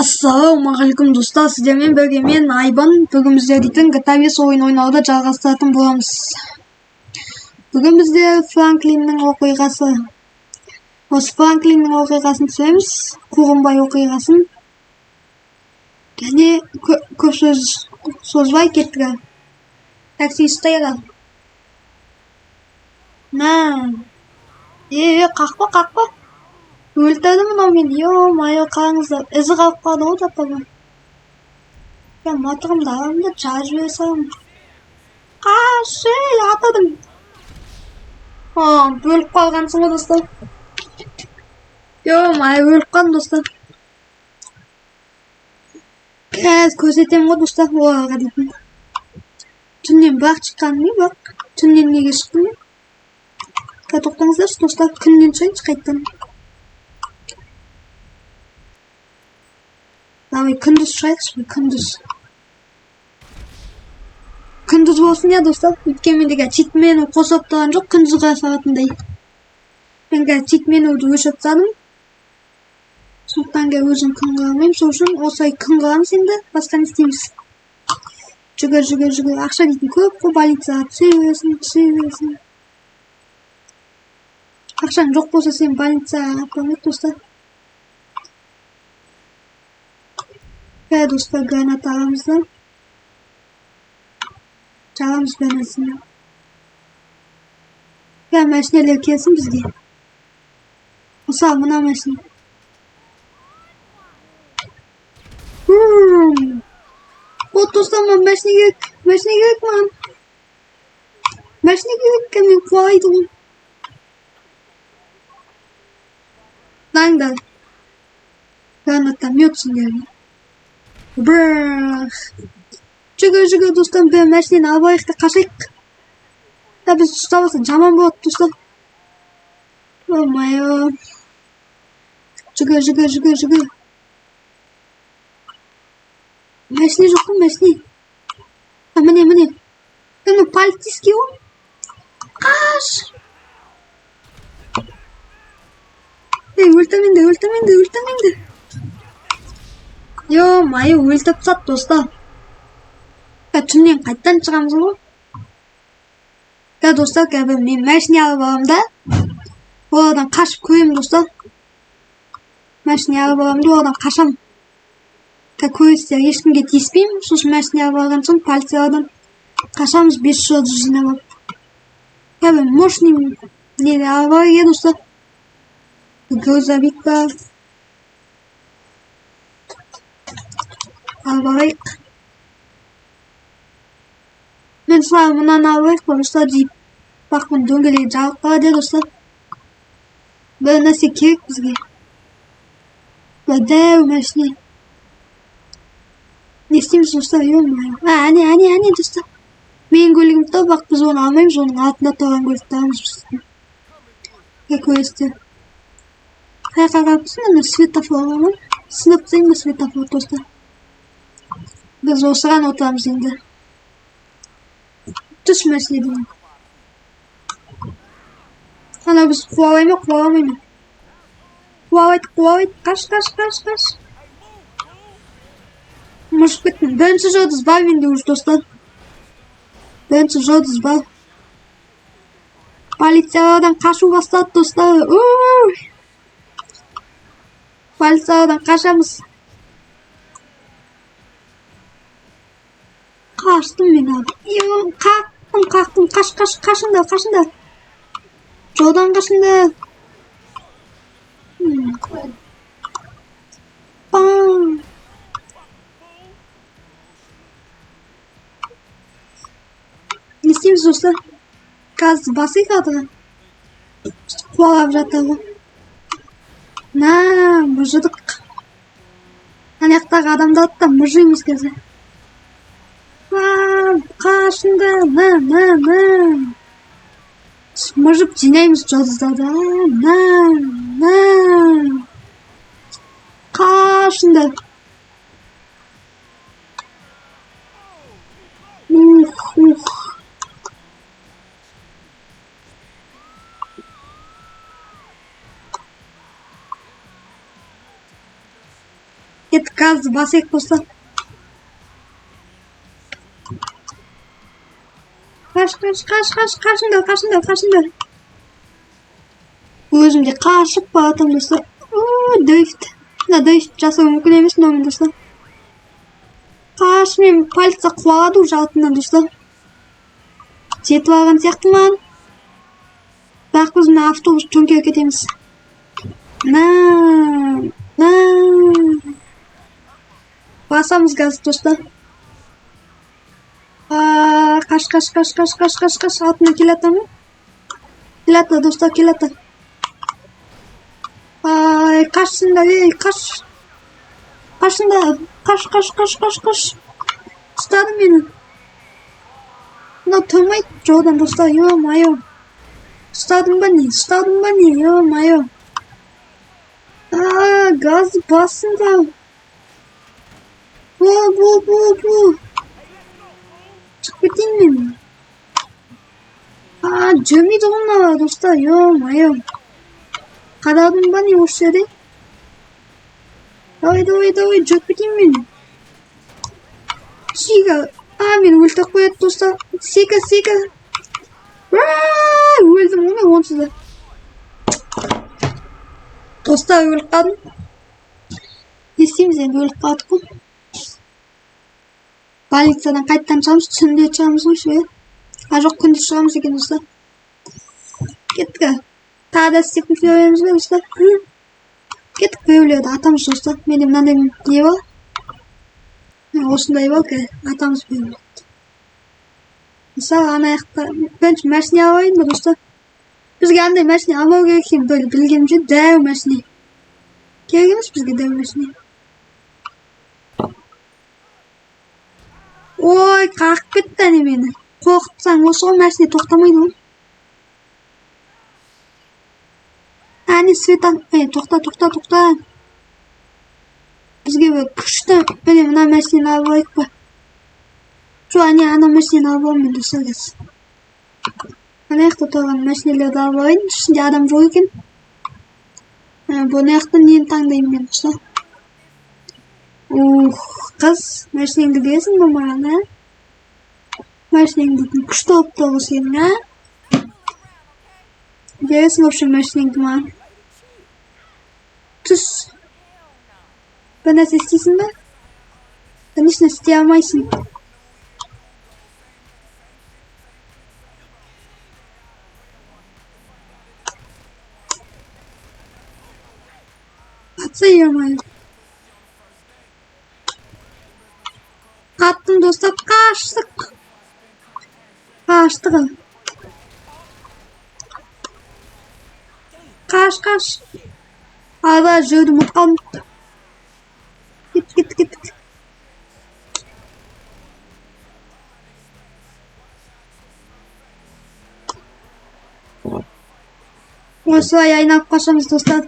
Ассалаумағалейкум достар, сіздермен бірге мен Айбан. Бүгін біздер дейтін GTA 5 ойын ойнауды жалғастыратын боламыз. Бүгін біздер Франклиннің оқиғасы. Осы Франклиннің оқиғасын түсеміз, Қуғынбай оқиғасын. Және көп созбай кеттік. Такси ұстайға. Қақпа. Өлтірді мынау мені, майы қараңыздар, ізі қалып қалды ғой таппаған. Мен моторымды аламын да жарып жібере саламын. Атадым. Өліп қалғансың ғой достар. Майы өліп қалдым достар. Қазір көрсетемін ғой достар, оларға дейтін. Түннен бірақ шыққаным не бірақ? Түннен неге шықтым мен? Тоқтаңыздаршы достар, күннен шығайыншы қайттан. Күндіз шығайықшы, күндіз болсын я достар. Өткен мендегі чит мену қосып тұрған жоқ, күндіз қарасағатындай. Мен чит менуді өшіп тастадым. Сондықтан өзім күн қырамаймын. Сол үшін осылай күн қырамыз енді, басқа не істейміз. Жүгір. Ақша дейтін көп қой, полицияға түсе бересің. Ақшаң жоқ болса сен полицияға апармайды достар. Dostlar granat aramızda. Çalamız granatını. Məşinələr kelsin bizə. Sağ buna məşinə. Dostlar mən məşinə gerek mən. Məşinə gerek mən kolaydım. Nerede? Granatım yoksun yani. Жүгір достар, бір мәшінені алайық та қашайық. Біз ұсталаса жаман болады достар. Жүгір. Мәшіне жоқ қой, мәшіне. Міне. Полицейский ғой. Қаш. Өлтірмеңді. Майы өлтіп сат достар. Түннен қайттан шығамыз ғой. Достар, мен мәшіне алып аламын да. Олардан қашып көремін достар. Мәшіне алып аламын да, олардан қашам. Көресіздер, ешкімге тиіспеймін. Сосын мәшіне алып алған соң полициядан қашамыз 500 жинап алып. Мощный неде алып алайық достар. Грузовик бар. Алайық. Мен сылай мұнан алайық достар дейіп. Бақпын дөңгелегі жалып қалады достар. Бір нәрсе керек бізге. Бір дәу мәшіне. Не істейміз достар? Әне достар. Менің көлігім тұр, бақ біз оны алмаймыз, оның артында тұрған көлікті аламыз біздің. Көресіздер. Қайқа қарапсың, светофор ма? Сынып дейін бі светофор достар. Biz осыған отырамыз енді. Түс мәшіне дейін. Біз қуалай ма? Қуалайды. Қаш. Мұшып кеттім. Бірінші жолдыз бар менде өз достар. Бірінші жолдыз бар. Полициялардан қашу бастады достар. Полициялардан қашамыз. Қаштым мен abi. Қақтым. Қашыңдар. Жолдан қашыңдар. Не істейміз достар? Қазір басайық адыға. Қуалап жатыр ғой. Мұжыдық. Анаяқтағы адамдарды да мұжимыз қазір. Қашында, Мұжып жинаймыз жолдыздарды. Қашында. Kettik, gazды basayық dostlar. Қашыңдар. Өзімде қашып баратам достар. Дрифт. Дрифт жасау мүмкін емес мынаумен достар. Қашымен полиция қуады уже артымнан достар. Жетіп алған сияқтымын. Бірақ біз мына автобус төңкеріп кетеміз. Басамыз газ достар. Қаш. Артынан келатыр ма? Келатыр достар, келатыр. Қашсыңдар, қашыңдар. Қаш. Ұстады мені. Мынау тұрмайды жолдан достар, ё-майо. Ұстадым ба не, ё-майо. Газды басыңдар. Бу. Çıkıp кетейін мен. Жүрмейді ғой мына достар, ё-майо. Қададым ба не осы жерде? Давай, жүріп кетейін мен. Сига. Мені өлтіріп қояды достар. Сека. Өлдім ғой мен онсыз да. Достар, өліп қалдым. Не істейміз енді, өліп қалдық қой. Полициядан қайттан шығамыз, түнде шығамыз ғой ше. Жоқ, күндіз шығамыз екен достар. Кеттік. Тағы да істеп көреміз бе достар? Кеттік, біреулерді атамыз достар. Менде мынандай не бар? Осындай бар ке, атамыз біреулерді. Мысалы, ана аяқта бірінші машина алайын ба достар? Бізге андай машина алмау керек екен, білгенімше дәу машина. Керек емес бізге дәу машина. Ой, қағып кетті әне мені. Қорқытсаң осы ғой, машина тоқтамайды ғой. Әне светан, тоқта. Бізге бір күшті, міне мына машина алып алайық па. Жо, ана машина алып алайын мен достар қазір. Ана жақта тұрған машинелерді алып алайын, ішінде адам жоқ екен. Бұны яқтан нені таңдаймын мен достар. Қыз, машинеңді бересің ба маған, Машинеңді күшті алып тұрғы сенің, Бересің вообще машинеңді маған. Түс. Бір нәрсе істейсің ба? Конечно, істей алмайсың. Атса емайын. Қаттым достар, қаштық. Қаш. Ада жүрді мұтқалым. Кет. Осылай айналып қашамыз достар.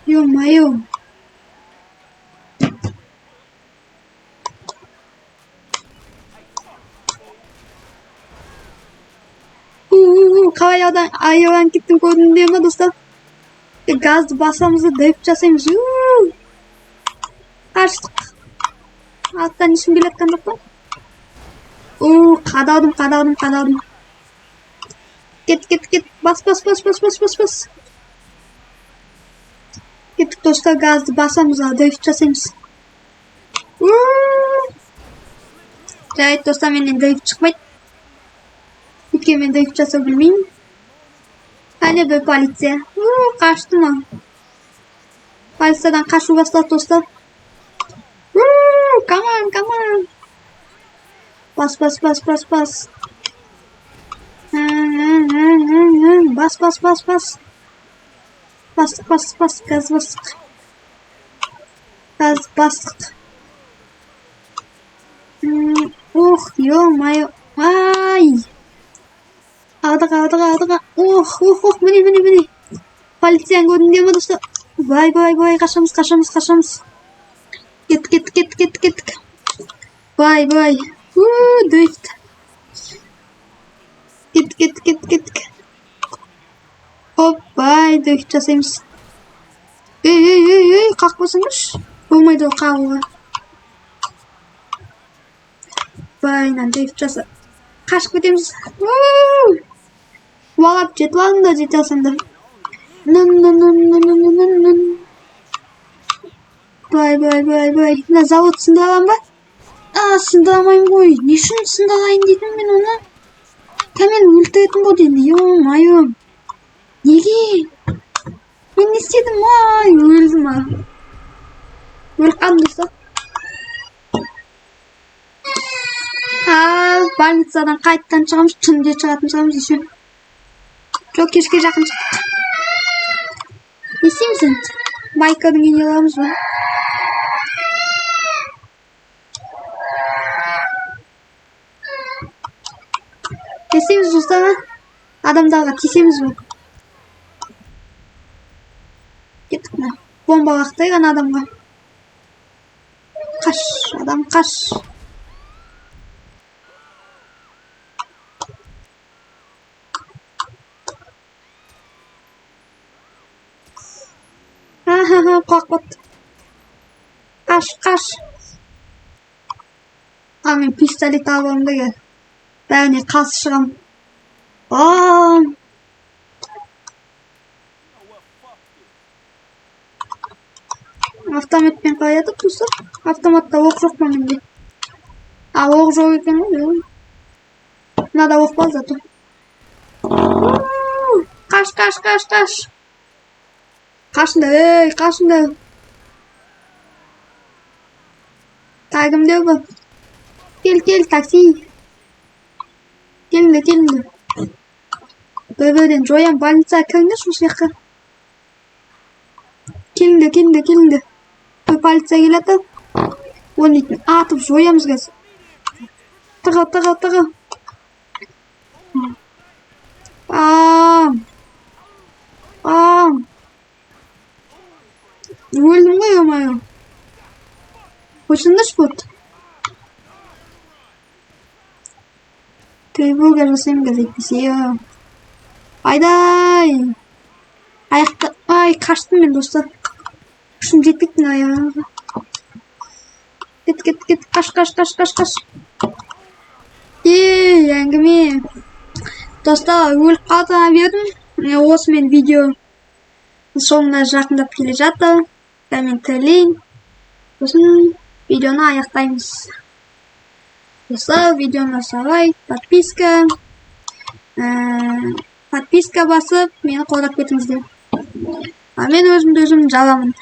Ё-майо. Қалай аяған кеттім көрдім дей ма достар? Газды басамызды дрифт жасаймыз. Қаштық. Аттан ешкім келеткен жоқ па? Қадалдым. Кет. Бас. Кеттік достар, газды басамыз, дрифт жасаймыз. Жайт достар, менен дрифт шықпайды. Өйткені мен дрифт жасау білмеймін. Әне бір полиция. Қашты ма? Полициядан қашу бастады достар. Come on. Бас. Бастық. Газ бастық. Ё-майо. Ай! Алдыға. Міне. Полициян көрдің де ма достар? Бай. Қашамыз. Кет. Бай. Дрифт. Кет. Опа. Давай, дөйт жасаймыз. Ей, қақпасыңыз. Болмайды ол қағуға. Байынан дөйт жаса. Қашып кетеміз. Уалап жетіп алдым да жете алсам да. Бай. Мына завод сындыралам ба? Сындырамайым ғой. Не үшін сындырайын дедім мен оны? Мен өлтіретін болды енді. Ё-майым. Неге? Мен не істедім? Өлдім. Өліп қалдым достар. Больницадан қайттан шығамыз. Түнде шығатын шығамыз еще. Жоқ, кешке жақын шықтық. Не істейміз енді? Байканың үйіне аламыз ба? Не істейміз достар? Адамдарға тисеміз ба? Кеттік мына. Бомба лақтырайық ана адамға. Қаш, адам қаш. Құлақ бат. Қаш. Мен пистолет алғым да бәріне қарсы шығам. Автоматпен қояды достар. Автоматта оқ жоқ па менде? Оқ жоқ екен ғой. Мынада оқ бар зато. Қаш. Қашында. Тагымдеу ба? Кел, такси. Келінді. Бөбеден жоям, больницаға кіріңдер осы жаққа. Келінді. Полиция келеді. Оны атып жоямыз қазір. Тығы. Өлдім ғой, омайым. Қойшындыш бұд. Тревога жасайым қазір етпесе. Айдай. Аяқта. Қаштым мен достар. Күшім жетпектің аяғыңға. Кет. Қаш. Әңгіме. Достар, өліп қалдыға бердім. Осы мен видео соңына жақындап келе жатыр. Мен тілейін. Сосын видеоны аяқтаймыз. Достар, видеоны сарай, подписка басып, мені қолдап кетіңіздер. Мен өзімді жаламын.